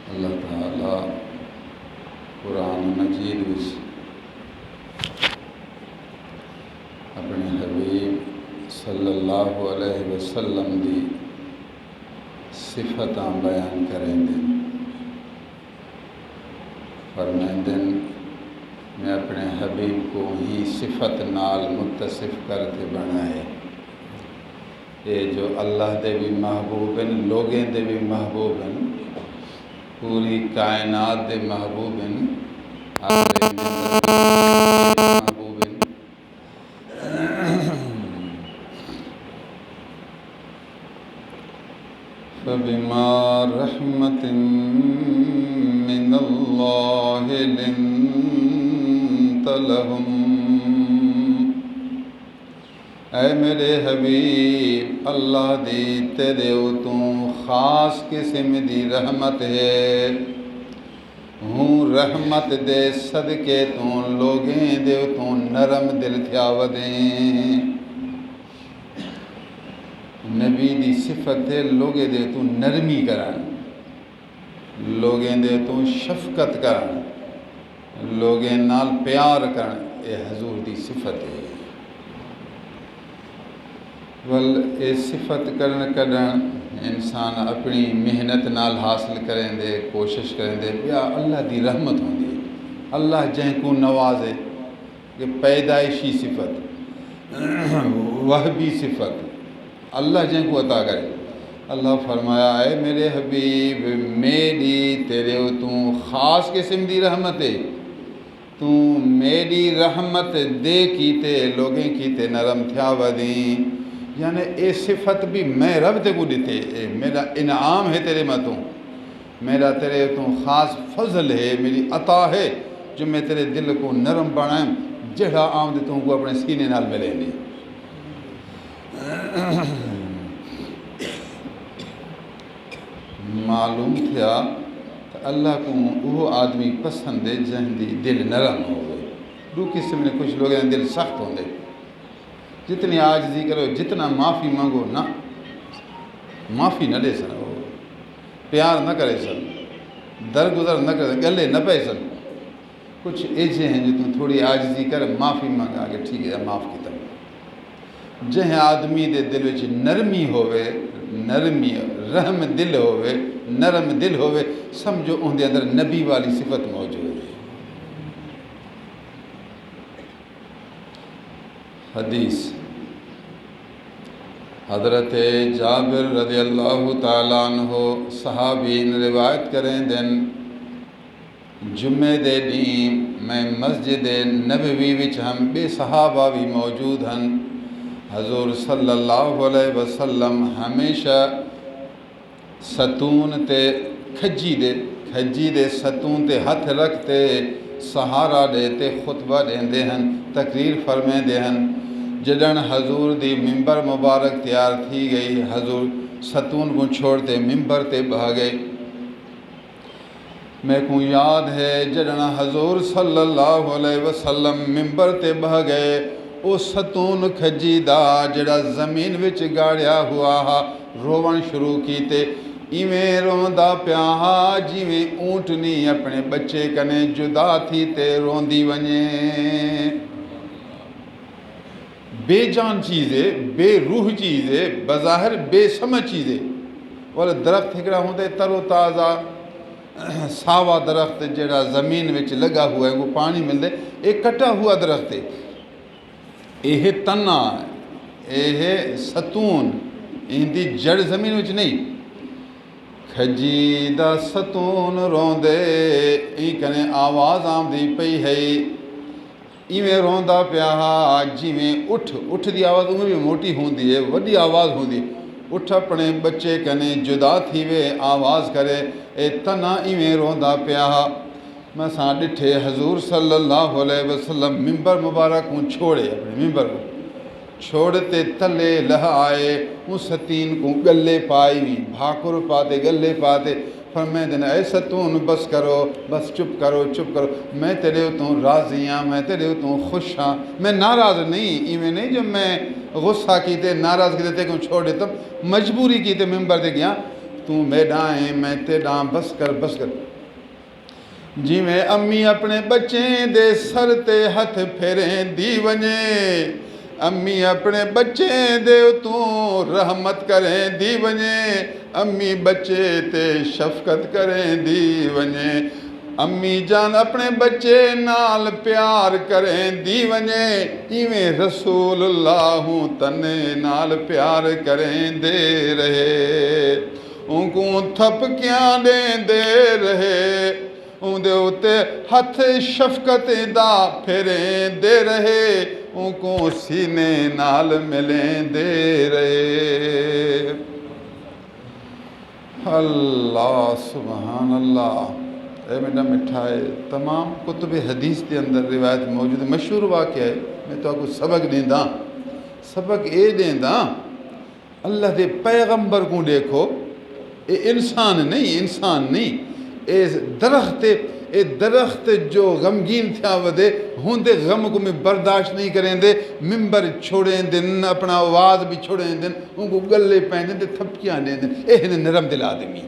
اللہ تعالیٰ قرآن مجید وچ اپنے حبیب صلی اللہ علیہ وسلم دی صفتاں بیان کریں دن فرمائندن میں اپنے حبیب کو ہی صفت نال متصف کرتے بنائے یہ جو اللہ دے بھی محبوب ہیں لوگیں دے بھی محبوب ہیں پوری کائنات دے محبوب ہیں محبوب ہیں فبما رحمت من اللہ لنت لہم اے میرے حبیب اللہ دی تیرے تو خاص قسم دی رحمت ہے ہوں رحمت دے صدقے تو لوگیں دے تو نرم دل تھیا ودیں نبی دی صفت ہے لوگیں دے تو نرمی کرن لوگیں دے تو شفقت کرن لوگیں نال پیار کرن اے حضور دی صفت ہے ول اے صفت کرن کڈن انسان اپنی محنت نال حاصل کریں دے کوشش کریں دے بیا اللہ دی رحمت ہوندی اللہ جن کو نوازے کہ پیدائشی صفت وہبی صفت اللہ جن کو عطا کرے اللہ فرمایا اے میرے حبیب میری تیرے تو خاص قسم دی رحمت ہے تو میری رحمت دے کیتے لوگیں کیتے نرم تھیا ودیں یعنی اے صفت بھی میں رب تے کو دیتے اے میرا انعام ہے تیرے متوں میرا تیرے تو خاص فضل ہے میری عطا ہے جو میں تیرے دل کو نرم بنائیں جڑا عام دے تو کو اپنے سینے نال ملے نہیں معلوم تھیا کہ اللہ کو وہ آدمی پسند ہے جہاں دی دل نرم ہو گئے دو قسم نے کچھ لوگ دل سخت ہوں دے جتنی عاجزی کرو جتنا معافی مانگو نہ معافی نہ دے سن پیار نہ کرے سن درگزر نہ کرے گلے نہ پے سن کچھ ایجے ہیں جو تم تھوڑی عاجزی کر معافی مانگا کہ ٹھیک ہے معاف کی طرح جہاں آدمی دے دل وچ نرمی ہوئے نرمی رحم دل ہوئے نرم دل ہوئے سمجھو ان دے اندر نبی والی صفت موجود ہے حدیث حضرت جابر رضی اللہ تعالیٰ عنہ صحابین روایت کریں دن جمعے دے دین میں مسجد نبوی وچ ہم بے صحابہ بھی موجود ہیں حضور صلی اللہ علیہ وسلم ہمیشہ ستون تے کھجی دے ستون تے ہاتھ رکھتے سہارا دیتے خطبہ دیندے ہیں تقریر فرمے دے ہیں جدن حضور دی ممبر مبارک تیار تھی گئی حضور ستون کو چھوڑتے ممبر تے بھاگے میں کو یاد ہے جدن حضور صلی اللہ علیہ وسلم ممبر تے بھاگے او ستون کھجی دا جڑا زمین وچ گاڑیا ہوا ہا روون شروع کیتے ایویں روندا پیا ہا جیویں اونٹنی اپنے بچے کنے جدا تھی تے روندی ونجے بے جان چیزیں بے روح چیزیں بظاہر بے سمجھ چیزیں اور درخت ہکڑا ہوندے ترو تازہ ساوا درخت جڑا زمین وچ لگا ہوا ہے وہ پانی ملدے ایک کٹا ہوا درخت ہے یہ تنا یہ ستون ان دی جڑ زمین وچ نہیں کھجی دا ستون روندے ای کنے آواز آمدی پئی ہے ایویں روندا پیا جیویں اٹھ دی آواز میں بھی موٹی ہوندی ہے وڈی آواز ہوندی اٹھ اپنے بچے کنے جدا تھی وے آواز کرے اے تنا ایویں روندا پیا میں ساں ڈٹھے حضور صلی اللہ علیہ وسلم ممبر مبارک کو چھوڑے اپنے ممبر کو چھوڑتے تلے لہ آئے اس ستین کو گلے پائی بھی بھاکر پاتے گلے پاتے فرمائیں دینا اے ستون بس کرو بس چپ کرو میں تیرے تو راضی ہاں میں تیرے تو خوش ہاں میں ناراض نہیں ایویں نہیں جب میں غصہ کیتے ناراض کیتے تے کو چھوڑ دیتا مجبوری کیتے ممبر دے گیا تو میڈاں ہے میں تیڈاں بس کر بس کر جی میں امی اپنے بچیں دے سر تے ہتھ پھیریں دی ونجے امی اپنے بچیں دے تو رحمت کریں دی ونجے امی بچے تے شفقت کریں دی ونجے امی جان اپنے بچے نال پیار کریں دی ونجے ایویں رسول اللہ تنے نال پیار کریں دے رہے ان کو تھپکیاں دے رہے ان دے اتے ہتھ شفقت دا پھیریں دے رہے ان کو سینے نال ملیں دے رہے اللہ سبحان اللہ اے میڈا مٹھائے تمام کتب حدیث کے اندر روایت موجود ہے مشہور واقعہ ہے میں تو آپ کو سبق دینداں سبق اے دینداں اللہ دے پیغمبر کو دیکھو اے انسان نہیں اے درخت جو غمگین تھیا ودے ہوندے غم کو میں برداشت نہیں کریں دے ممبر چھوڑیں دن اپنا آواز بھی چھوڑیں دن ان کو گلے پہن دن تھپکیاں دیں دن اہن نرم دل آدمی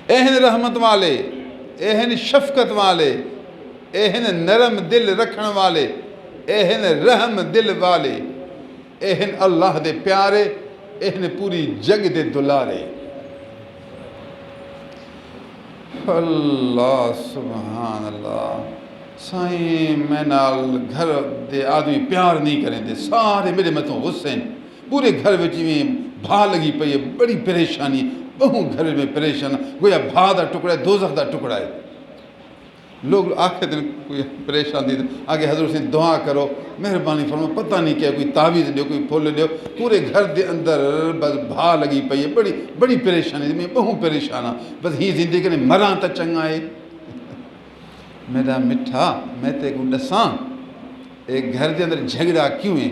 اہن رحمت والے اہن شفقت والے اہن نرم دل رکھن والے اہن رحم دل والے اہن اللہ دے پیارے اہن پوری جگ دے دلارے اللہ سبحان اللہ سائیں میں نال گھر دے آدمی پیار نہیں کریں دے سارے میرے متوں غصے ہیں پورے گھر وچ میں بھا لگی پئی ہے بڑی پریشانی بہوں گھر میں پریشان گویا بھا دا ٹکڑا ہے دوزخ دا ٹکڑا ہے لوگ آخر دن کوئی پریشان دی آگے حضرت سے دعا کرو مہربانی فرمو پتہ نہیں کیا کوئی تعویذ دیو کوئی پھول دیو پورے گھر دے اندر بس بھا لگی پئی ہے بڑی پریشانی میں بہوں پریشان ہاں بس ہی زندگی نے مراں تا چنگا ہے میرا مٹھا میں تے کو ڈساں ایک گھر دے اندر جھگڑا کیوں ہے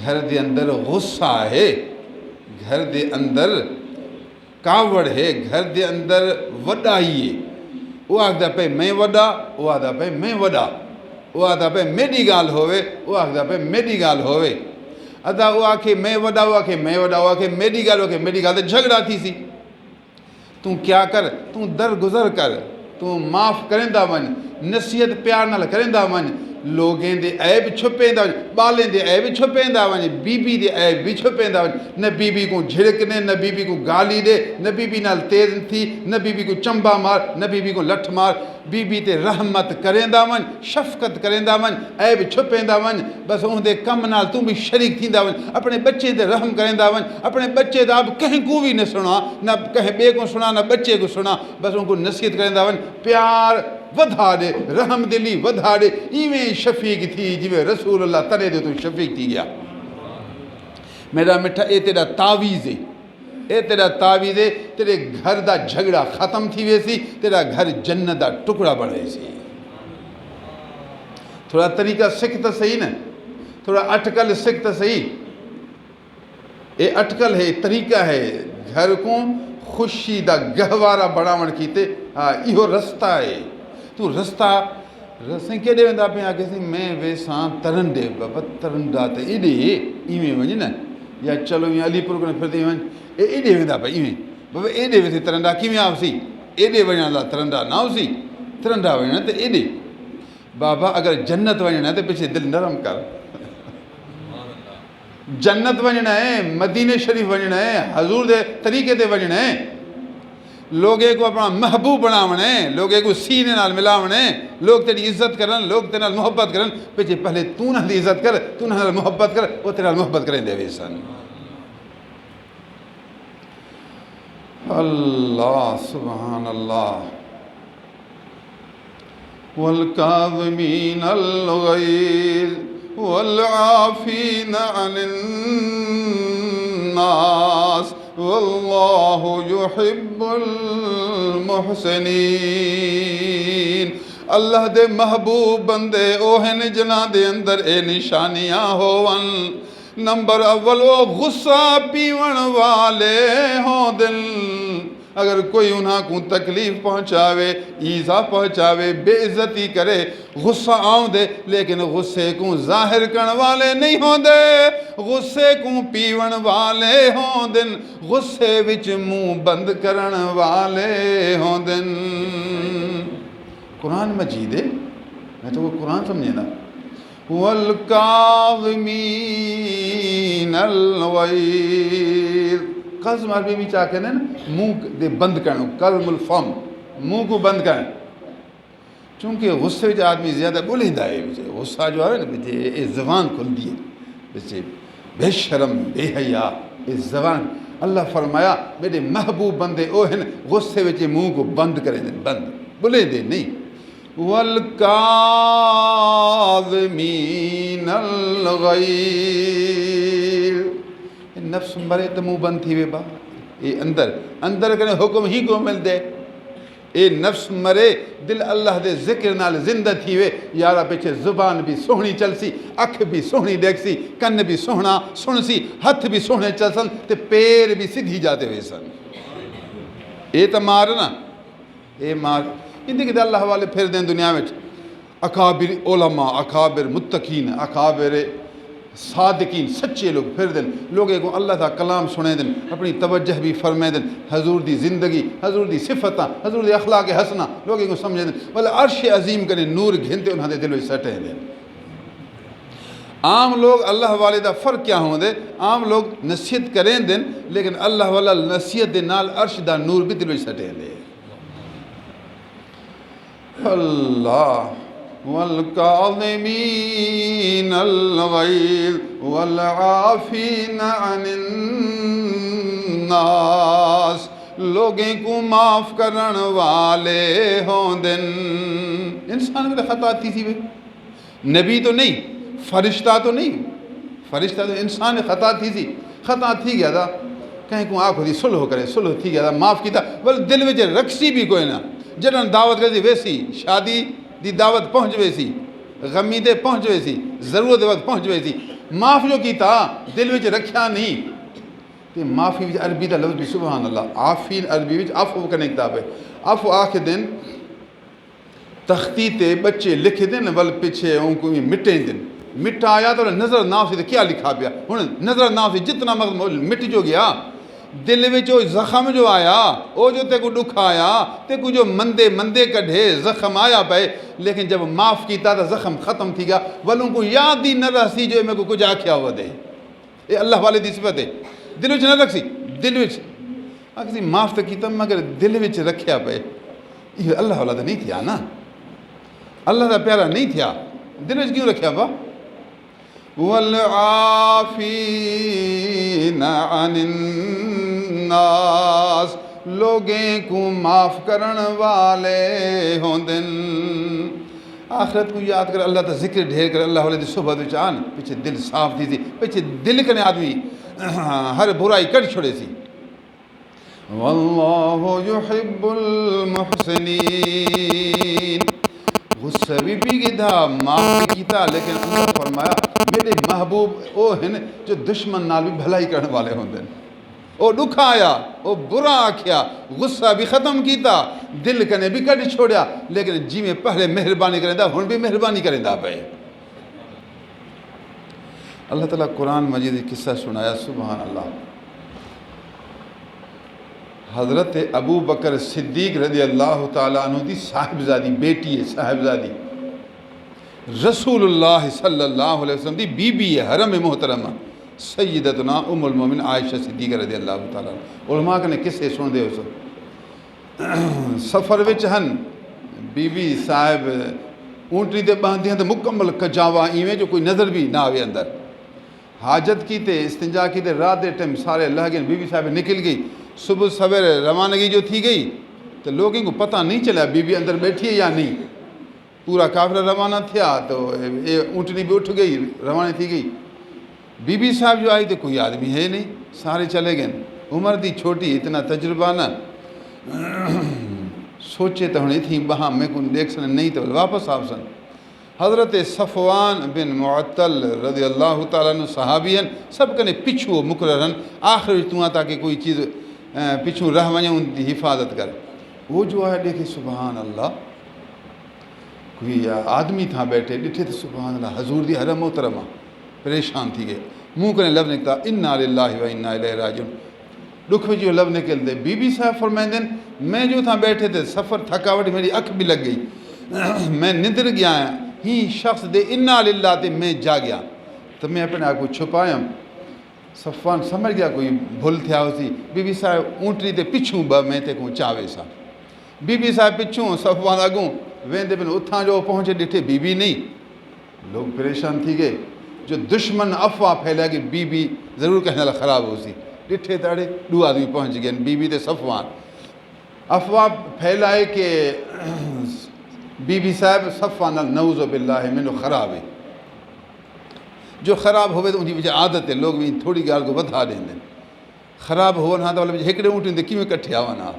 گھر دے اندر غصہ ہے گھر دے اندر کاوڑ ہے گھر دے اندر وڈائی ہے وہ آکھدا پہ میں وڈا وہ آکھدا پہ میں وڈا وہ آکھدا پہ میری گال ہوئے وہ آکھدا پہ میری گال ہوئے ادا وہ آکھے میں وڈا وہ آکھے میں وڈا وہ آکھے میری گال تے جھگڑا تھی سی تو کیا کر تو در گزر کر تو معاف کریندا ون نصیحت پیار نال کریندا ون لوگیں دے عیب چھپیندا ون بالیں دے عیب چھپیندا ون بی بی دے عیب بھی چھپیندا ون نہ بی بی کو جھڑکنے نہ بی بی کو گالی دے نہ بی بی نال تیز تھی نہ بی بی کو چمبا مار نہ بی بی کو لٹھ مار بی بی تے رحمت کریندا ون شفقت کریندا ون عیب چھپیندا ون بس ان دے کم نال تم بھی شریک تھیندا ون اپنے بچے تے رحم کریندا ون اپنے بچے دا اب کہیں کو بھی نہ سنا نہ کہیں بے کو سنا نہ بچے کو سنا بس ان کو نصیحت کریندا ون پیار ودھا دے رحم دلی ودھا دے ایویں شفیق تھی جویں رسول اللہ تنے دے تو شفیق تھی گیا میرا مٹھا اے تیرا تعویذ ہے اے تیرا تعویذ ہے تیرے گھر دا جھگڑا ختم تھی ویسی تیرا گھر جنت دا ٹکڑا بڑھے سی تھوڑا طریقہ سکھ تا صحیح نا تھوڑا اٹکل سکھ تا صحیح اے اٹکل ہے طریقہ ہے گھر کو خوشی دا گہوارا بڑھاون کیتے ایہو رستہ ہے تو رستہ رسیں کیڑے ویندا پیا آکھے سی میں ویساں ترنڈے بابا ترنڈا تے ایڈے ایویں ونج نا یا چلو یا علی پور کنے پھردی ونج ایڈے ویندا پیا ایویں بابا ایڈے ویسے ترنڈا کیویں آوسی ایڈے وجن لا ترنڈا نہ ہوسی ترنڈا وجنا تے ایڈے بابا اگر جنت وجنا تے پیچھے دل نرم کر جنت وجنا ہے مدینے شریف وجنا ہے حضور دے طریقے تے وجنا ہے لوگے کو اپنا محبوب بناونا ہے لوگے کو سینے نال ملاونا ہے لوگ تیری عزت کرن لوگ تیرے نال محبت کرن پیچھے پہلے تو نہ دی عزت کر تو نہ محبت کر وہ تیرے نال محبت کریں دے ویسن اللہ سبحان اللہ والکاظمین الغیظ والعافین عن الناس واللہ یحب المحسنین اللہ دے محبوب بندے اوہن جنہ دے اندر اے نشانیاں ہوون نمبر اول او غصہ پیون والے ہوں دل اگر کوئی انہاں کو تکلیف پہنچاوے ایزا پہنچاوے بے عزتی کرے غصہ آؤں دے لیکن غصے کو ظاہر کرن والے نہیں ہوں دے غصے کو پیون والے ہوں دن غصے وچ منہ بند کرن والے ہوں دن قرآن مجید ہے میں تو وہ قرآن سمجھے نا وَالْكَاظِمِينَ الْغَيْظَ قزم عربی بھی چاہ کہنے نا منہ دے بند کرنا کظم الفم منہ کو بند کرنا چونکہ غصے وچ آدمی زیادہ بولیندا ہے غصہ جو ہے نا یہ زبان کھل دی ہے بے شرم بے حیا یہ زبان اللہ فرمایا میرے محبوب بندے او ہیں غصے وچ منہ کو بند کریں بند بولیندے نہیں وَالْكَاظِمِينَ الْغَيْظَ نفس مرے تو منہ بند تھی وے با یہ اندر کنے حکم ہی کو مل دے اے نفس مرے دل اللہ دے ذکر نال زندہ تھی وے یارا پیچھے زبان بھی سوہنی چل سی اکھ بھی سوہنی دیکھ سی کن بھی سوہنا سن سی ہتھ بھی سوہنے چل سن تے پیر بھی سدھی جاتے ہوئے سن اے تو مار نا اے مار اندھی کہ اللہ والے پھر دیں دنیا میں اکابر علماء اکابر متقین اکابر صادقین سچے لوگ پھر دن لوگے کو اللہ تا کلام سنے دن اپنی توجہ بھی فرمے دن حضور دی زندگی حضور دی صفتاں حضور دی اخلاق حسنہ لوگے کو سمجھے دن بلے عرش عظیم کریں نور گھنتے انہاں دے دلویں سٹے دن عام لوگ اللہ والے دا فرق کیا ہوں دے عام لوگ نصیحت کریں دن لیکن اللہ والا نصیحت دے نال عرش دا نور بھی دلویں سٹے دے اللہ وَالْكَاظِمِينَ الْغَيْظَ وَالْعَافِينَ عَنِ النَّاسِ لوگیں کو معاف کرن والے ہوں دن انسان میں خطا تھی سی نبی تو نہیں فرشتہ تو نہیں فرشتہ تو انسان خطا تھی سی خطا تھی گیا تھا کہیں کو آنکھ ہوتی صلح کرے صلح تھی گیا تھا معاف کی تھا بل دل وچ رکھسی بھی کوئی نہ جنہاں دعوت کرتی ویسی شادی دی دعوت پہنچ ویسی غمی دے پہنچ ویسی ضرورت وقت پہنچ ویسی معاف جو کی تھا دل وچ رکھیا نہیں تے معافی وچ عربی دا لفظ بھی سبحان اللہ عافین عربی وچ عفو کرنے کتاب ہے عفو آکھ دن تختی تے بچے لکھ دن ول پیچھے ان کو مٹیں دن مٹا آیا تو نظر ناو سی کیا لکھا پیا ہن نظر ناو سی جتنا مٹ جو گیا دل میں جو زخم جو آیا او جو تے کو دکھ آیا تے کو جو مندے کڈھے زخم آیا پے لیکن جب معاف کیتا تو زخم ختم تھی گیا ولوں کو یاد ہی نہ رسی جو میں کو کچھ آکھیا ہوا دے اے اللہ والے دی صفت ہے دل وچ نہ رکھسی دل وچ آکھسی معاف تو کیتا مگر دل وچ رکھیا پے یہ اللہ والا تو نہیں تھیا نا اللہ دا پیارا نہیں تھیا دل وچ کیوں رکھیا با وَالْعَافِينَ عَنِ النَّاسِ لوگیں کو معاف کرن والے ہوں دن آخرت کو یاد کر اللہ تا ذکر ڈھیر کر اللہ والے دی صحبت وچ آن پیچھے دل صاف تھی پیچھے دل کنے آدمی ہر برائی کر چھوڑے سی وَاللَّهُ يُحِبُّ الْمُحْسِنِينَ غصہ بھی گئی تھا معاف بھی کی تھا لیکن اللہ فرمایا میرے محبوب او ہیں جو دشمن نال بھی بھلائی کرنے والے ہوں دن او دکھ آیا او برا آکھیا غصہ بھی ختم کیتا دل کنے بھی کٹ چھوڑیا لیکن جی میں پہلے مہربانی کریں دا ہن بھی مہربانی کریں دا پہ اللہ تعالیٰ قرآن مجید قصہ سنایا سبحان اللہ حضرت ابو بکر صدیق رضی اللہ تعالیٰ عنہ دی صاحبزادی بیٹی ہے صاحبزادی رسول اللہ صلی اللہ علیہ وسلم دی بی بی ہے حرم محترمہ سیدتنا ام المومن عائشہ صدیقہ رضی اللہ تعالیٰ عنہ علماء نے کسے سن دے ہو سفر وچ ہن بی بی صاحب اونٹری دے باندھی ہیں تو مکمل کجاوا ایویں جو کوئی نظر بھی نہ آوے اندر حاجت کی تے استنجا کی تے رات دے ٹائم سارے اللہ گئے بی بی صاحب نکل گئی صبح سویرے روانگی جو تھی گئی تو لوگوں کو پتہ نہیں چلا بی بی اندر بیٹھی ہے یا نہیں پورا کافرہ روانہ تھیا تو اونٹنی بھی اٹھ گئی روانہ تھی گئی بی بی صاحب جو آئی تو کوئی آدمی ہے نہیں سارے چلے گئے عمر دی چھوٹی اتنا تجربہ نہ سوچے تو ہوں تھی وہاں میں کو دیکھ سن نہیں تو واپس آپ سن حضرت صفوان بن معطل رضی اللہ تعالیٰ عنہ صحابی ہیں سب کنے پچھو مقررن آخر تو تاکہ کوئی چیز پچھوں رہ ونجوں ان دی حفاظت کر. وہ جو ہے دیکھے سبحان اللہ کوئی آدمی تھا بیٹھے ڈٹھے تو سبحان اللہ حضور دی حرم محترمہ پریشان تھی گئے منہ کرنے لفظ نکتا انا للہ و انا الیہ راجعون دکھ میں جو لفظ نکل دے بی بی صاحب فرمائیں دیں میں جو تھا بیٹھے تھے سفر تھکاوٹ میری اکھ بھی لگ گئی میں نندر گیا ہی شخص دے انا للہ تے میں جا گیا تو میں اپنے آپ کو چھپایا صفوان سمجھ گیا کوئی بھول تھیا ہو سی بی بی صاحب اونٹری تے پچھوں میں تے کو چاوے سا بی بی صاحب پچھوں صفوان اگوں ویندے پہ اتھاں جو پہنچے ڈٹھے بی بی نہیں لوگ پریشان تھی گئے جو دشمن افواہ پھیلا کہ بی بی ضرور کہنے لگا خراب ہو سی ڈٹھے تاڑے دو آدمی پہنچ گئے بی بی تے صفوان افواہ پھیلائے کہ بی بی صاحب صفوان نعوذ باللہ منو خراب ہے جو خراب ہوئے تو ان کی وجہ عادت ہے لوگ بھی تھوڑی گال کو بدھا دیں دیں خراب ہو نہ تو ہکڑے اونٹیں دے کیوں کٹھے آوا نہ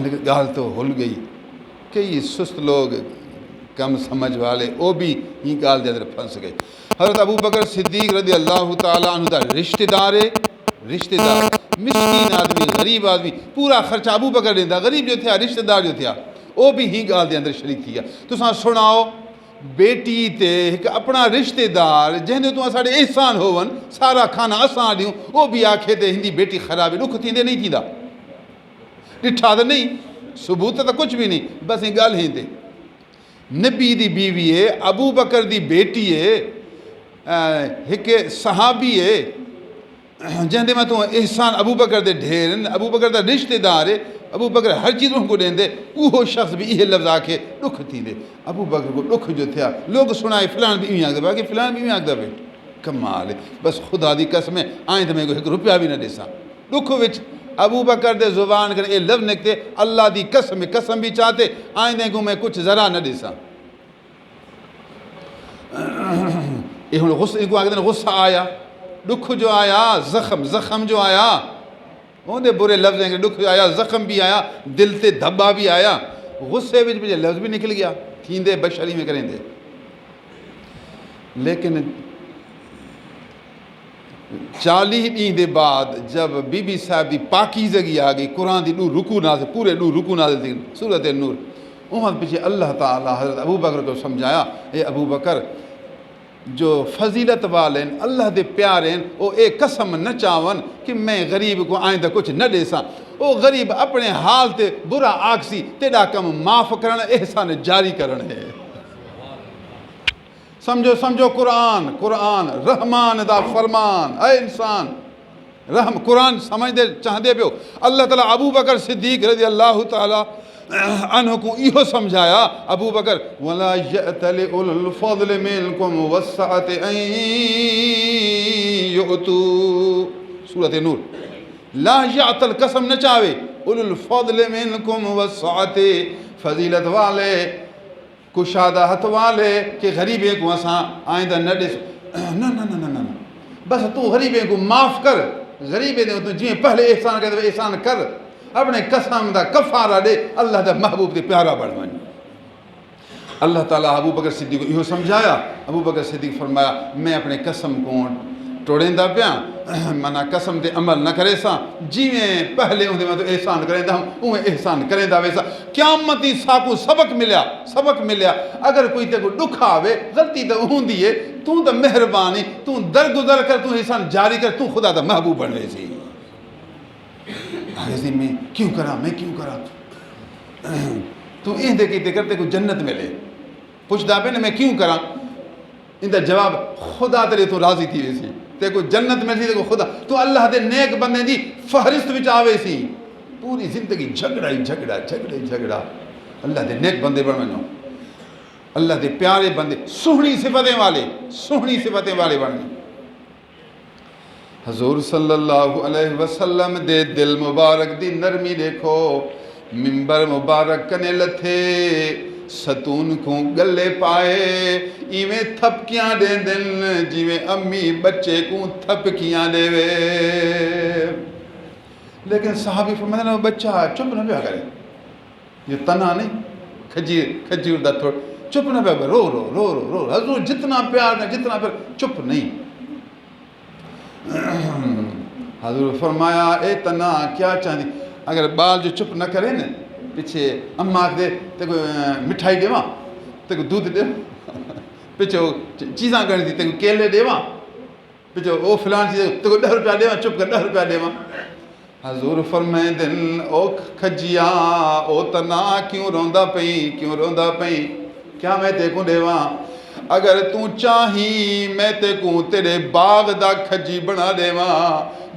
لیکن گال تو ہل گئی کئی سست لوگ کم سمجھ والے وہ بھی ہی گال دے اندر پھنس گئے. حضرت ابو بکر صدیق رضی اللہ تعالیٰ عنہ دا رشتہ دار مسکین آدمی غریب آدمی پورا خرچہ ابو بکر دیندا غریب جو تھیا رشتہ دار جو تھیا وہ بھی ہی گال دے اندر شریک تھی گیا. تساں سناؤ بیٹی تے ایک اپنا رشتہ دار جہندے تو ساڑے احسان ہوون سارا کھانا اساں دیوں وہ بھی آکھے تے ہندی بیٹی خراب ہے دکھ تھیندے نہیں تھیندا ڈٹھا تو نہیں ثبوت تو کچھ بھی نہیں بس یہ گل ہی تے نبی دی بیوی ہے ابو بکر دی بیٹی ہے ایک صحابی ہے جہندے میں تو احسان ابو بکر دے ڈھیرن ابو بکر دا رشتہ دار ہے ابو بکر ہر چیز ان کو دیں دے وہ شخص بھی یہ لفظ آکھے دکھ تھی دے ابو بکر کو دکھ جو تھیا لوگ سنائے فلان بھی یوں آکھ دے باقی فلان بھی یوں آکھ دے کمال ہے بس خدا دی قسم ہے آئیں تو میں کو ایک روپیہ بھی نہ دے سا دکھ وچ ابو بکر دے زبان کرنے یہ لفظ نکتے اللہ دی قسم بھی چاہتے آئندے کو میں کچھ ذرا نہ دے سا یہ غصہ آیا دکھ جو آیا زخم جو آیا وہ برے لفظ ہیں کہ دکھ جو آیا زخم بھی آیا دل تے دھبا بھی آیا غصے وچ بھی لفظ بھی نکل گیا تھیندے بشری میں کریں دے لیکن 40 دن دے بعد جب بی بی صاحب دی پاکیزگی آ گئی قرآن دی رکوع نازل پورے رکوع نازل تھی سورۃ النور وہاں پیچھے اللہ تعالیٰ حضرت ابو بکر کو سمجھایا اے ابو بکر جو فضیلت والے اللہ دے پیارے وہ ایک قسم نہ چاون کہ میں غریب کو آئندہ کچھ نہ دے سا وہ غریب اپنے حال تے برا آکسی تیرا کم معاف کرن احسان جاری کرن ہے سمجھو قرآن رحمان دا فرمان اے انسان قرآن سمجھ دے چاہدے پیو اللہ تعالیٰ ابو بکر صدیق رضی اللہ تعالیٰ عنہ کو ایہو سمجھایا ابو بکر وَلَا يَأْتَلِ أُولُو الْفَضْلِ مِنْكُمْ وَالسَّعَةِ أَنْ يُؤْتُوا سورۃ نور لا يَعْتَلْ قسم نہ چاہے اولو الفضل منکم والسعة فضیلت والے کشادہ ہتھ والے کہ غریبیں کو اساں آئندہ نہ دے نہ بس تو غریبیں کو معاف کر غریبیں تو جی پہلے احسان کر دے احسان کر اپنے قسم دا کفارہ دے اللہ دا محبوب دے پیارا بڑھ ون اللہ تعالیٰ ابو بکر صدیق کو یہ سمجھایا ابو بکر صدیق فرمایا میں اپنے قسم کو توڑیندہ پیا منا قسم دے عمل نہ کرے سا جی میں پہلے اندھے میں تو احسان کریں دا ہوں انہیں احسان کریں دا ویسا قیامتی ساکو سبق ملیا اگر کوئی تے کو دکھ آوے غلطی تو ہوں دیئے تو مہربانی تو درگزر کر تو احسان جاری کر تو خدا دا محبوب بنوے سی میں کیوں کرا تو این دے کیتے کرتے کو جنت ملے پوچھ دا پہ میں کیوں کرا ان دا جواب خدا تیرے تو راضی تھی ویسی تے کو جنت میں سی تے کو خدا تو اللہ دے نیک بندے دی فہرست وچ آوے سی پوری زندگی جھگڑا اللہ دے نیک بندے بن ونجو اللہ دے پیارے بندے سہنی صفتیں والے بن گئے حضور صلی اللہ علیہ وسلم دے دل مبارک دی نرمی دیکھو ممبر مبارک کنے لتھے ستون کو گلے پائے ایویں تھپکیاں دے دن جیویں امی بچے کو تھپکیاں دے وے لیکن صحابی فرماتے ہیں بچہ چپ نہ پیا کرے یہ تنہا نہیں کھجور دا تھوڑ چپ نہ پیا کرے رو حضور جتنا پیار چپ نہیں حضور فرمایا اے تنا کیا چاہتی اگر بال جو چپ نہ کرے نا پیچھے اماں دے تے کو مٹھائی ڈیواں تے کو دودھ ڈیواں پیچھے چیزاں کرنی تھی تے کو کیلے ڈیواں پیچھے او فلان چیز تے کو 10 روپیہ ڈیواں چپ کر 10 روپیہ ڈیواں حضور فرمائندن او کھجیا او تنا کیوں روندا پئی کیا میں تے کو ڈیواں اگر تو چاہی میں تے کو تیرے باغ دا کھجی بنا دیواں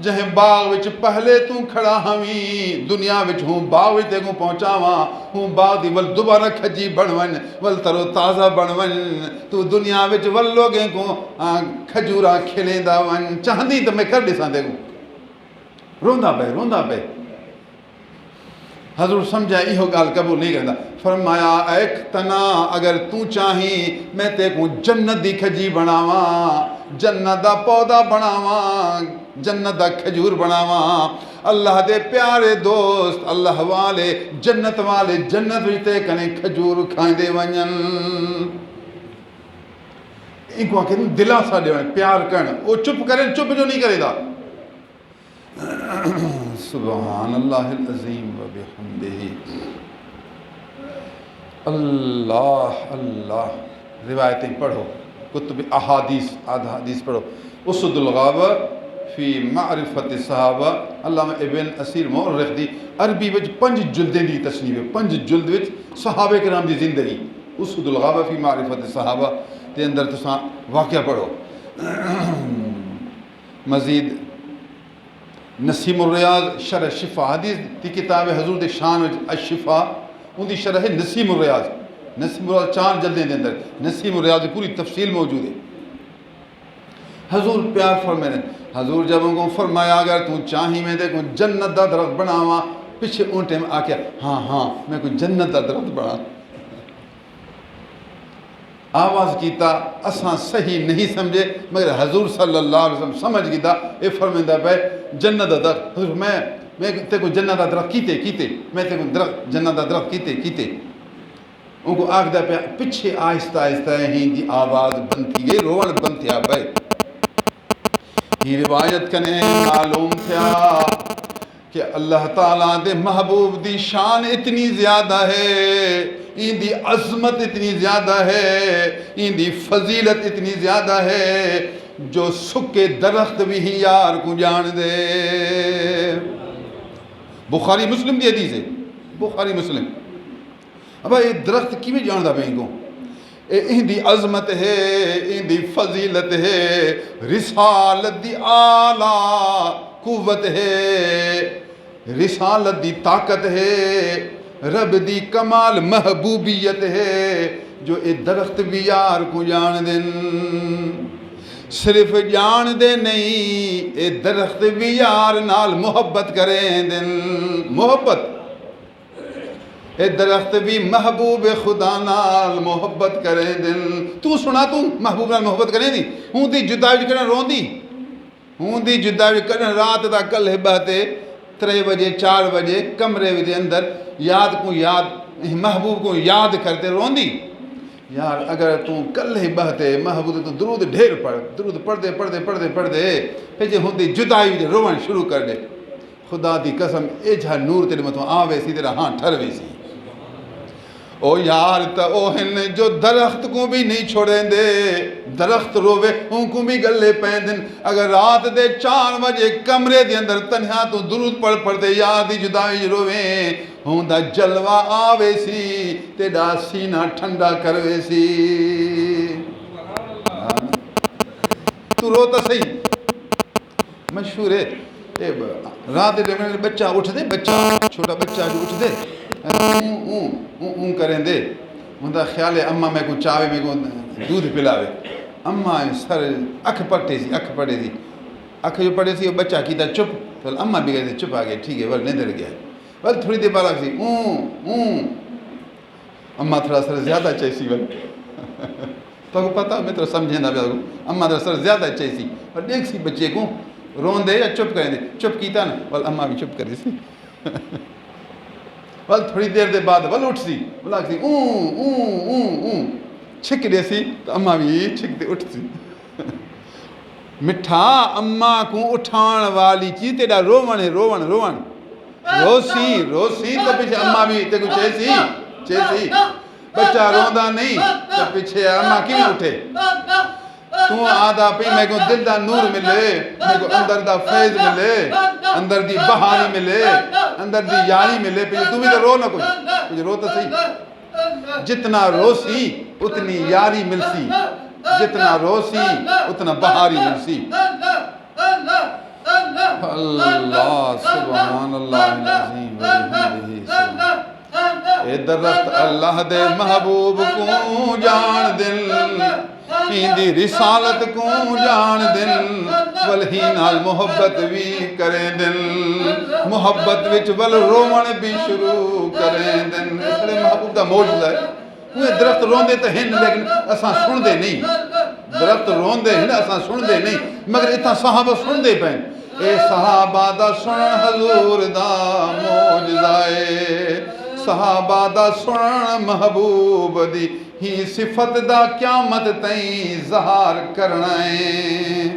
جہیں باغ وچ پہلے تو کھڑا ہویں دنیا وچ ہوں باغ وچ تے کو پہنچاواں ہوں باغ دی ول دوبارہ کھجی بن ون ول ترو تازہ بن ون تو دنیا وچ ول لوگیں کو کھجوراں کھلیندا ون چاہندی تو میں کر ڈیساں تے کو روندا پے حضور سمجھا ایہو گال قبول نہیں کرتا فرمایا اے تنا اگر تو چاہیں میں تے کو جنت دی کھجی بناواں جنت دا پودا بناواں جنت دا کھجور بناواں اللہ دے پیارے دوست اللہ والے جنت وچ تے کنے کھجور کھائندے ونجن ان کو کہ دلاسا ڈیون پیار کرن او چپ کرن چپ جو نہیں کرے دا سبحان اللہ العظیم و بحمدہ اللہ روایتیں پڑھو کتب احادیث پڑھو اسد الغابہ فی معرفت صحابہ علامہ ابن اسیر مورخ دی عربی وچ 5 جلدیں دی تصنیف 5 جلد وچ صحابہ کرام دی زندگی اسد الغابہ فی معرفت صحابہ تے اندر تساں واقعہ پڑھو مزید نسیم الریاض شرح شفا حدیث دی کتاب حضور دے شان وچ الشفا ان دی شرح ہے نسیم الریاض 4 جلدیں دے اندر نسیم الریاض دی پوری تفصیل موجود ہے حضور پیار فرمائے حضور جب ان کو فرمایا اگر تو چاہی میں دے کو جنت دا درخت بناواں پیچھے اون ٹائم آ کے ہاں میں کوئی جنت دا درخت بنا آواز کیتا اساں صحیح نہیں سمجھے مگر حضور صلی اللہ علیہ وسلم سمجھ گیتا اے فرمیندہ پہ جنت دا درخت حضور میں تے کو جنت دا درخت کیتے میں تے کو جنت دا درخت کیتے ان کو آگ دا پہ پچھے آہستہ ہی دی آواز بند تھی گئی روان بند تھیا پہ یہ روایت کنے معلوم تھیا کہ اللہ تعالیٰ دے محبوب دی شان اتنی زیادہ ہے ان دی عظمت اتنی زیادہ ہے ان دی فضیلت اتنی زیادہ ہے جو سکے درخت بھی ہی یار کو جان دے بخاری مسلم دی حدیث ہے بخاری مسلم اب یہ درخت کی میں جان دا پہ ان کو ان دی عظمت ہے ان دی فضیلت ہے رسالت دی اعلیٰ قوت ہے رسالت دی طاقت ہے رب دی کمال محبوبیت ہے جو اے درخت بھی یار کو جان دن صرف جان دے نہیں اے درخت بھی یار نال محبت کریں دن محبت اے درخت بھی محبوب خدا نال محبت کریں دن تو سنا تو محبوب نال محبت کریں دی ہوں دی جدائی کرن رون دی ہوں دی جدائی کرن رات دا کل بہتے 3 بجے 4 بجے کمرے دے اندر محبوب کو یاد کرتے رون دی یار اگر تو کل ہی بہتے محبوب تو درود ڈھیر پڑھ درود پڑھ دے پھر جے ہوں دی جدائی دے روان شروع کر دے خدا دی قسم اے جہاں نور تیرے متوں آوے سی تیرا ہاں ٹھر وے سی او یار تا او ہن جو درخت کو بھی نہیں چھوڑیں دے درخت روے ان کو بھی گلے پیندن اگر رات دے 4 بجے کمرے دے اندر تنہا تو درود پڑھ دے یاد دی جدائی روے ہوں دا جلوہ آوے سی تیڑا سینہ ٹھنڈا کروے سی تو روتا صحیح مشہور ہے رات دے بچہ اٹھ دے بچہ چھوٹا بچہ جو اٹھ دے اون کریں دے ان دا خیال ہے اماں میں کو چاوے میں کو دودھ پلاوے اماں سر اکھ پٹے سی اکھ جو پٹے سی وہ بچہ کیتا چپ تو اماں بھی گئے چپ آگئے ٹھیک ہے نیندر گیا بل تھوڑی دیر بعد آگئی اماں تھوڑا سر زیادہ چاہی سی تو کو پتا میں تو سمجھے نہ پیا اماں تھوڑا سر زیادہ چاہی سی اور دیکھ سی بچے کو رون دے یا چپ کریں دے چپ کیتا نا بل اماں بھی چپ کر دی سی بل تھوڑی دیر دے بعد بل اٹھ سی بل آگ سی چھک دے سی تو اماں بھی چھک دے اٹھ سی مٹھا اماں کو اٹھان والی چیز تیرا روون ہے روون روون روسی روسی تو پیچھے اماں بھی تے کو چیسی بچہ روندا نہیں تو پیچھے اماں کیوں اٹھے تو آدھا پہ میں کو دل دا نور ملے میں کو اندر دا فیض ملے اندر دی بہانی ملے اندر دی یاری ملے پیچھے تو بھی تو رو نہ کچھ رو تو صحیح جتنا روسی اتنی یاری ملسی جتنا روسی اتنا بہاری ملسی اللہ سبحان اللہ العظیم وبحمدہ اے درخت اللہ دے محبوب کو جان دل پیندی رسالت کو جان دل ولہی نال محبت بھی کرے دل محبت وچ ول رومن بھی شروع کرے دل اس لئے محبوب دا موجودہ ہے وہ درخت روندے تو ہیں لیکن اساں سن دے نہیں درخت روندے ہیں اساں سن دے نہیں مگر اتنا صحابہ سن دے پہن اے صحابہ دا سنن حضور دا موجزہ ہے صحابہ دا سنن محبوب دی ہی صفت دا قیامت تائیں ظہار کرنا ہے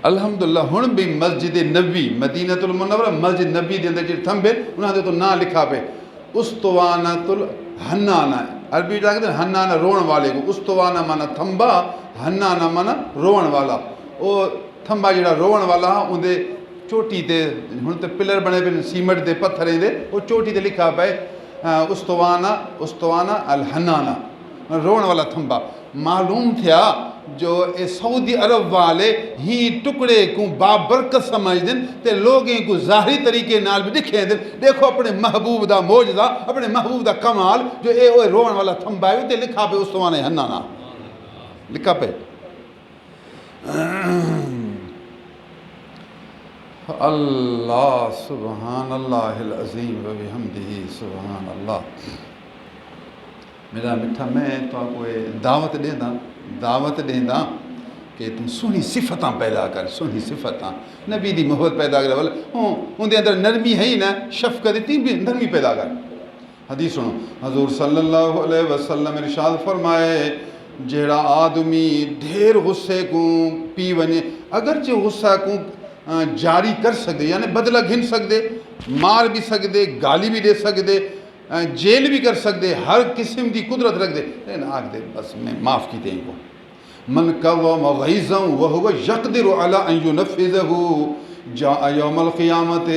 الحمدللہ ہن بھی مسجد نبی مدینہ المنورہ مسجد نبی دے اندر جڑے تھمبے انہاں دے تو نا لکھا پہ استوانۃ الحنانہ عربی جا کہتے ہیں حنانہ روڑ والے کو استوانہ مانا تھمبا حنانہ مانا روڑ والا او تھمبا جڑا روڑ والا ان دے چوٹی تے ہن تے پلر بنے پہ سیمنٹ دے پتھریں دے وہ چوٹی تے لکھا پہ استوانہ الحنانہ روڑ والا تھمبا معلوم تھیا جو اے سعودی عرب والے ہی ٹکڑے کو بابرکت سمجھ دیں تے لوگیں کو ظاہری طریقے نال بھی دکھیں دیں دیکھو اپنے محبوب دا موجزہ اپنے محبوب دا کمال جو اے روڑ والا تھمبا ہے تے لکھا پہ استوانہ حنانہ لکھا پہ اللہ سبحان اللہ العظیم وبحمدہ سبحان اللہ میرا مٹھا میں تو آپ کو دعوت دیندہ کہ تم سونی صفتاں پیدا کر سونی صفتاں نبی دی محبت پیدا کر ان دے اندر نرمی ہے ہی نا شفقت تھی بھی نرمی پیدا کر حدیث سنو حضور صلی اللہ علیہ وسلم ارشاد فرمائے جیڑا آدمی ڈھیر غصے کو پی ونے اگرچہ غصہ کو جاری کر سکتے یعنی بدلہ گھن سکتے مار بھی سکتے گالی بھی دے سکتے جیل بھی کر سکتے ہر قسم دی قدرت رکھ دے لیکن آگ دے بس میں معاف کی دیں کو من قوم غیظا وهو يقدر على ان ينفذه جاء يوم القیامت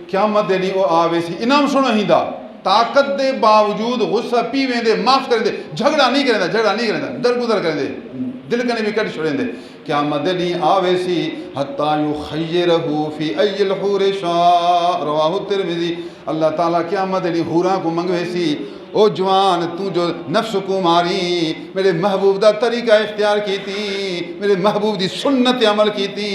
قیامت دے نہیں وہ آوے سی انعام سنو ہی دا طاقت دے باوجود غصہ پیویں دے معاف کر دے جھگڑا نہیں کریں دا درگزر کریں دے دل کنے بھی کٹ چھوڑیں دے قیامت دے نہیں آوے سی حتی یخیرہ فی ای الحور شاء رواہ الترمذی اللہ تعالیٰ قیامت دے نہیں حوراں کو منگوے سی او جوان تو جو نفس کو ماری میرے محبوب دا طریقہ اختیار کی تھی میرے محبوب دی سنت عمل کی تھی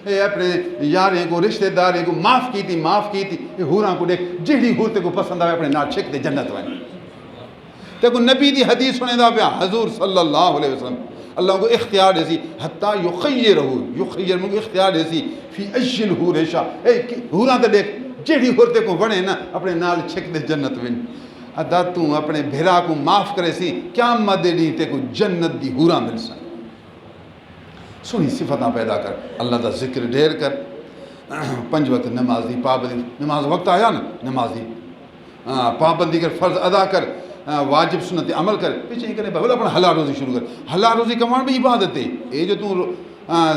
اے اپنے یاریں کو رشتہ داریں کو معاف کی تھی اے حوراں کو دیکھ جہڑی حور تے کو پسند آئے اپنے نال چھک دے جنت وائیں تے کو نبی دی حدیث سنے دا پیا حضور صلی اللہ علیہ وسلم اللہ کو اختیار دیسی حتی یخیر منگو اختیار دیسی فی اشل حور شاہ اے حوراں تے دیکھ جہڑی حور تے کو بنے نا اپنے نال چھک دے جنت وائیں ادا تو اپنے بھیرا کو معاف کرے سی قیامت دے ڈی تے کو جنت دی حوراں مل سن سنی صفتاں پیدا کر اللہ دا ذکر ڈھیر کر 5 وقت نماز دی پابندی نماز وقت آیا نا نماز دی پابندی کر فرض ادا کر واجب سنت عمل کر پیچھے ہی کرے بھلا اپنا حلال روزی شروع کر حلال روزی کمان بھی عبادت ہے اے جو تو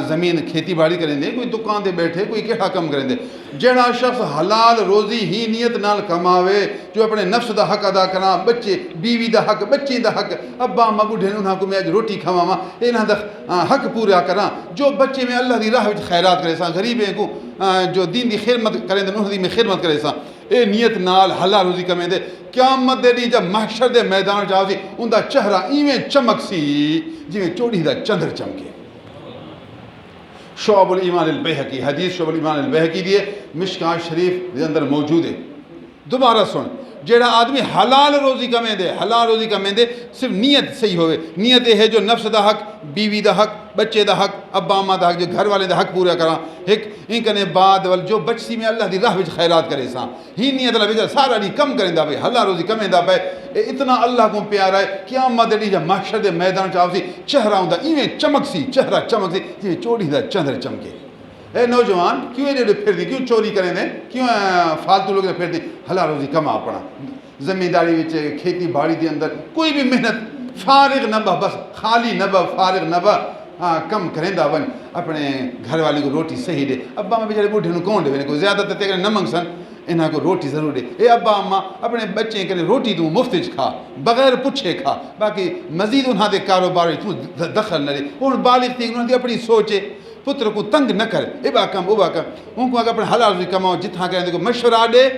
زمین کھیتی باڑی کریں دے کوئی دکان دے بیٹھے کوئی کیڑا کم کریں دے جیڑا شخص حلال روزی ہی نیت نال کماوے جو اپنے نفس دا حق ادا کرنا بچے بیوی دا حق بچے دا حق ابا اما بوڑھے انہاں کو میں اج روٹی کھواواں انہاں دا حق پورا کراں جو بچے میں اللہ دی راہ وچ خیرات کرے ساں غریبیں کو جو دین دی خدمت کریں دے انہاں دی میں خدمت کرے ساں اے نیت نال حلال روزی کمیں دے قیامت دے دی جب محشر دے میدان جاوی ان دا چہرہ ایویں چمک سی جویں چوڑی دا چندر چمکے شعب الایمان البیہقی حدیث شعب الایمان البیہقی دیئے مشکاہ شریف دے اندر موجود ہے دوبارہ سن جیڑا آدمی حلال روزی کمیں دے صرف نیت صحیح ہوئے نیت ہے جو نفس دا حق بیوی دا حق بچے دا حق ابا اما دا حق جو گھر والے دا حق پورا کراں ایک ان کنے بعد جو بچسی میں اللہ دی راہ وچ خیرات کرے ساں ہی نیت اللہ وچ سارا دی کم کریں دا بھئی حلال روزی کمیں دا بھئی اے اتنا اللہ کو پیارا ہے قیامت ڈی جا محشر دے میدان چاہو سی چہرہ ہوں ایویں چمک سی چہرہ چمک سی جی چوڑی دا چندر چمکے اے نوجوان کیوں ایڈے پھر دی کیوں چوری کریں دیں کیوں فالتو لوگ پھر دیں حلال روزی کما اپنا زمینداری وچ کھیتی باڑی دے اندر کوئی بھی محنت فارغ نہ بہ بس خالی نہ بہ فارغ نہ بہ کم کریں دا ون اپنے گھر والی کو روٹی صحیح دے ابا میں بیچارے بوڑھے کون دے کوئی زیادہ تے نہ منگ سن انہاں کو روٹی ضرور دے اے ابا اماں اپنے بچے کے روٹی تو مفت کھا بغیر پچھے کھا باقی مزید انہاں دے کاروبار تو دخل نہ دے ہن بالغ تھی انہاں دی اپنی سوچے پتر کو تنگ نہ کر اے با کم او با کم ان کو اگر اپنے حلال روزی کماؤ جتھاں کریں کو مشورہ دے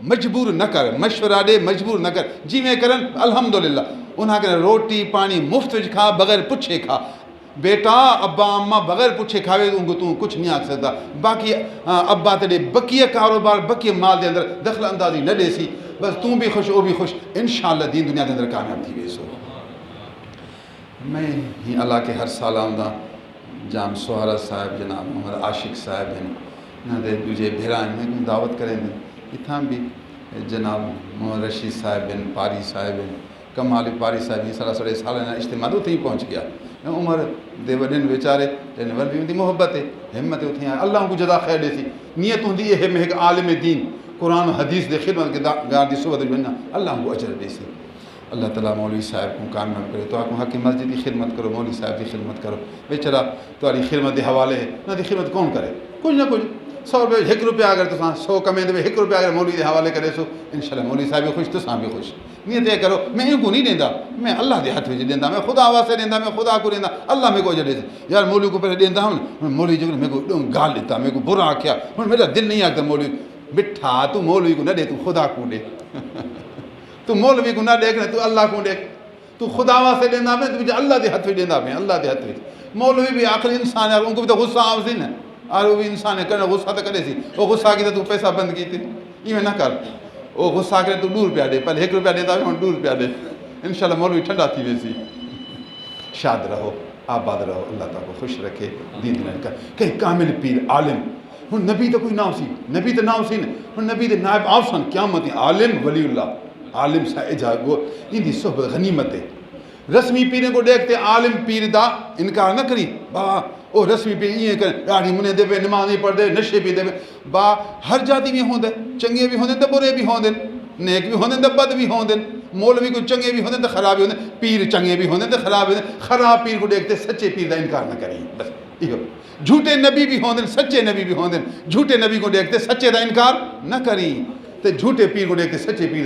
مجبور نہ کر مشورہ دے مجبور نہ کر جی میں کرن الحمدللہ انہاں کے روٹی پانی مفت کھا بغیر پچھے کھا بیٹا ابا اماں بغیر پچھے کھاوے ان کو تو کچھ نہیں آکھ سکتا باقی ابا تیرے بقیہ کاروبار بقیہ مال دے اندر دخل اندازی نہ دے سی بس تو بھی خوش او بھی خوش انشاءاللہ دین دنیا دے اندر کامیاب تھی ویسو میں ہی اللہ کے ہر سال آمدہ جام سہارا صاحب جناب محمد عاشق صاحب ہیں نہ دے دوجے بھیران میں دعوت کریں دیں اتھاں بھی جناب محمد رشید صاحب ہیں پاری صاحب ہیں کمال پاری صاحب ہیں سارا سڑے سالانہ اجتماع تو تھی پہنچ گیا عمر دے وڈن بیچارے لیکن ور بھی محبت ہے ہمت اتھی ہے اللہ کو جزا خیر دے سی نیت ہوندی ہے میں ایک عالم دین قرآن و حدیث دے خدمت کے گار دی صحبت بننا اللہ کو اجر دے سی اللہ تعالیٰ مولوی صاحب کو کامیاب کرے تو آپ کو حق مسجد کی خدمت کرو مولوی صاحب کی خدمت کرو بیچارہ تمہاری خدمت دے حوالے ہے نہ دی خدمت کون کرے کچھ نہ کچھ 100 روپے 1 روپیہ اگر تو 100 کمیں دے 1 روپیہ اگر مولوی دے حوالے کرے سو انشاءاللہ مولوی صاحب بھی خوش تو بھی خوش نیت یہ کرو میں ان کو نہیں دیندا میں اللہ دے ہاتھ وچ دیندا میں خدا واسطے دیندا میں خدا کو دیندا اللہ میں کو اجر دے یار مولوی کو پہلے دیندا ہوں مولوی جو میں کو گال دیتا میں کو برا کیا ہن میرا دل نہیں آتا مولوی بٹھا تو مولوی کو نہ دے تو خدا کو دے تو مولوی کو نہ دیکھ تو اللہ کو دیکھ تو خدا واسطے دیندا میں تو اللہ دے ہاتھ وچ دیندا میں اللہ دے ہاتھ وچ مولوی بھی آخر انسان ہے ان کو بھی تو غصہ آو سی نا اور وہ بھی انسان ہے کرنا غصہ تو کرے سی وہ غصہ کی تو پیسہ بند کی تھی ایویں نہ کر وہ غصہ کرے تو 2 روپیہ دے پہلے 1 روپیہ دیتا ہوں 2 روپیہ دے انشاءاللہ مولوی ٹھنڈا تھی ویسی شاد رہو آباد رہو اللہ تعالیٰ کو خوش رکھے دین دنیا کا کہیں کامل پیر عالم ہن نبی تو کوئی نہ سی نبی تو نہ سی نا ہن نبی دے نائب آفسن قیامت عالم ولی اللہ عالم سا اجازت گو ان دی صحبت غنیمت ہے رسمی پیریں کو دیکھتے عالم پیر دا انکار نہ کری با او رسمی پیر یہ کہ داڑھی منے دے پہ نماز نہیں پڑھ دے نشے بھی دے با ہر جاتی بھی ہوندے چنگے بھی ہوندے تے برے بھی ہوندے نیک بھی ہوندے تے بد بھی ہوندے مولوی کو چنگے بھی ہوندے تے خراب بھی ہوندے پیر چنگے بھی ہوندے تے خراب بھی ہوندے خراب پیر کو دیکھتے سچے پیر دا انکار نہ کری بس یہ جھوٹے نبی بھی ہوندے سچے نبی بھی ہوندے جھوٹے نبی کو دیکھتے سچے دا انکار نہ کری تے جھوٹے پیر کو دیکھتے سچے پیر